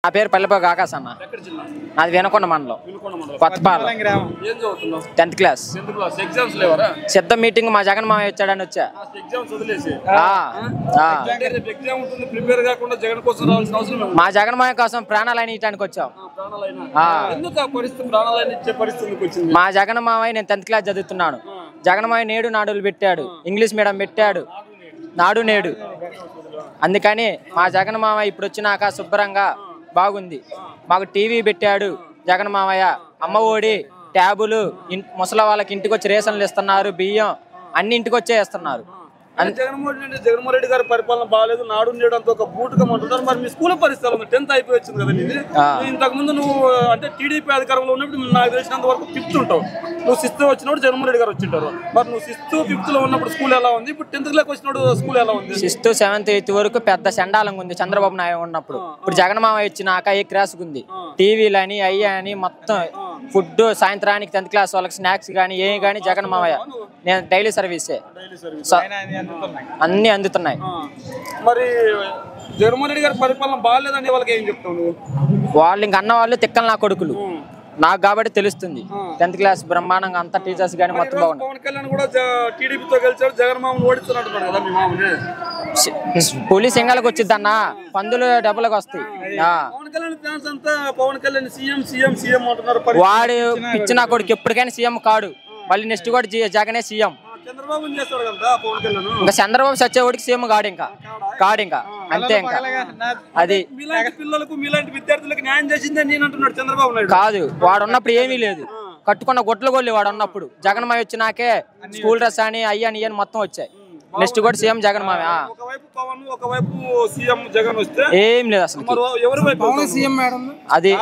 నా పేరు పల్లెపోగు ఆకాశ్ అన్న. అది వినకొండ మండలం, కొత్తపాలెం. 10th class. సిద్ధ మీటింగ్ మా జగన్ మామయ్య వచ్చాడని వచ్చా. మా జగన్ మామయ్య కోసం ప్రాణాలని ఇవ్వడానికి వచ్చాం. మా జగన్ మామయ్య నేను 10th క్లాస్ చదువుతున్నాను. జగన్ మామయ్య నేడు నాడులు పెట్టాడు, ఇంగ్లీష్ మీడియం పెట్టాడు, నాడు నేడు. అందుకని మా జగన్ మామయ్య ఇప్పుడు వచ్చినాక శుభ్రంగా బాగుంది. మాకు టీవీ పెట్టాడు జగన్ మామయ్య, అమ్మ ఒడి, ట్యాబులు, ముసలి వాళ్ళకి ఇంటికి వచ్చి రేషన్లు ఇస్తున్నారు, బియ్యం అన్ని ఇంటికి వచ్చే ఇస్తున్నారు. జగన్మోహన్ రెడ్డి గారి పరిపాలన బాగాలేదు, నాడు నేడు అంతా ఒక బూటుగా అంటున్నారు. మరి మీ స్కూల్ పరిస్థితులు 10th అయిపోయి వచ్చింది కదా నీది. ఇంతకు ముందు నువ్వు అంటే టీడీపీ అధికారంలో ఉన్నప్పుడు నాకు తెలిసినంత వరకు 5th ఉంటావు. నువ్వు 6th వచ్చినప్పుడు జగన్మోహన్ రెడ్డి గారు వచ్చింటారు. మరి నువ్వు 6th 5th లో ఉన్నప్పుడు స్కూల్ ఎలా ఉంది, ఇప్పుడు 10th క్లాస్ వచ్చినప్పుడు స్కూల్ ఎలా ఉంది? 6th 7th 8th వరకు పెద్ద చండాలంగా ఉంది చంద్రబాబు నాయుడు ఉన్నప్పుడు. ఇప్పుడు జగన్ మామయ్య వచ్చినాక ఏ క్లాస్గా ఉంది. టీవీలు అని అయ్యి అని మొత్తం ఫుడ్ సాయంత్రానికి 10th క్లాస్ వాళ్ళకి స్నాక్స్ కానీ ఏమి కానీ జగన్ మామయ్య. నేను డైలీ సర్వీసే, అన్ని అందుతున్నాయి. మరి జగన్మోహన్ రెడ్డి గారి పరిపాలన బాగాలేదని వాళ్ళకి ఏం చెప్తావు? వాళ్ళు ఇంక అన్న వాళ్ళు తిక్కలు నా కొడుకులు నాకు కాబట్టి తెలుస్తుంది. 10th క్లాస్ బ్రహ్మాండంగా అంతా టీచర్స్ కానీ మొత్తం బాగుంది. పవన్ కళ్యాణ్ కూడా టీడీపీతో గెలిచాడు, జగన్ మామూలు ఓడిస్తున్నట్టున్నాడు కదా మీ మామూలు. పోలీస్ ఎంగలకు వచ్చింది అన్న, పందులు డబ్బులకు వస్తాయి. పవన్ కళ్యాణ్ ఫ్యాన్స్ అంతా Pawan Kalyan CM CM CM అంటున్నారు. వాడు పిచ్చి నా కొడుకు ఎప్పటికైనా సీఎం కాడు, మళ్ళీ నెక్స్ట్ కూడా జగనే సీఎం. చంద్రబాబు చేస్తాడు కదా పవన్ కళ్యాణ్. ఇంకా చంద్రబాబు సచ్చేవాడికి సీఎం కాడు, ఇంకా అంతే. ఇంకా అది మీలాంటి పిల్లలకు మీలాంటి విద్యార్థులకు న్యాయం చేసిందని నేను అంటున్నాడు చంద్రబాబు నాయుడు. కాదు, వాడు ఉన్నప్పుడు ఏమీ లేదు, కట్టుకున్న గొడ్లు గొల్లి వాడు ఉన్నప్పుడు. జగన్ మావి వచ్చినాకే స్కూల్ డ్రెస్ అని అయ్యని ఇయ్యని మొత్తం వచ్చాయి. నెక్స్ట్ కూడా సీఎం జగన్ మావి. ఒకవైపు పవన్ ఒకవైపు సీఎం జగన్ వస్తే ఏం లేదు అసలు. ఎవరి వైపు సీఎం మేడం? అది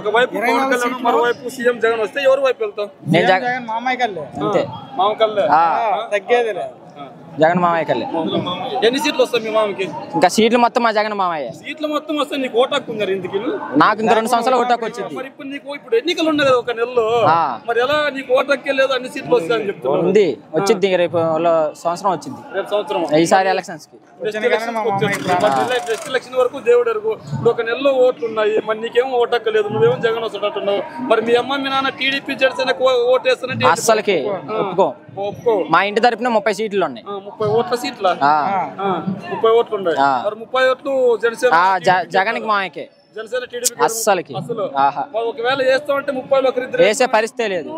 ఒకవైపు పవన్ కళ్యాణ్ మరోవైపు సీఎం జగన్ వస్తే ఎవరి వైపు వెళ్తాం? నేను జగన్ మామయ్య కల్లే, అంతే. మామ కల్లే తగ్గేదిలే. జగన్ మామయ్య కల్లే. ఎన్ని సీట్లు వస్తాయి మీ మామకి? ఇంకా సీట్లు మొత్తం మా జగన్ మామయ్య. సీట్లు మొత్తం వస్తే నీకు ఓటాకు ఉందా? ఇంటికి నాకు ఇంకా 2 సంవత్సరాలు ఓటాకు వచ్చింది. మరి ఇప్పుడు నీకు ఇప్పుడు ఎన్నికలు ఉన్నాయి కదా ఒక నెలలో, మరి ఎలా నీకు ఓటాకే లేదు అన్ని సీట్లు వస్తాయని చెప్తున్నా? ఉంది, వచ్చింది రేపు సంవత్సరం వచ్చింది. రేపు సంవత్సరం ఈసారి ఎలక్షన్స్ కి. నెక్స్ట్ ఎలక్షన్ వరకు దేవుడు ఎరుగు. ఇప్పుడు ఒక నెలలో ఓట్లు ఉన్నాయి, మరి నీకేమో ఓటక్క లేదు, నువ్వేమో జగన్ వస్తున్నట్టున్నావు. మరి మీ అమ్మ మీ నాన్న టీడీపీ జనసేన ఓటు వేస్తానంటే అస్సలకి ఒప్పుకో. మా ఇంటి తరపున 30 సీట్లు ఉన్నాయి. 30 ఓట్ల సీట్ల 30 ఓట్లు ఉన్నాయి. మరి 30 ఓట్లు జనసేన జగన్ కి మామయ్యకే, జనసేన టీడీపీ అస్సలకి. ఒకవేళ చేస్తామంటే 30లో ఒకరిద్దరు వేసే పరిస్థితే లేదు.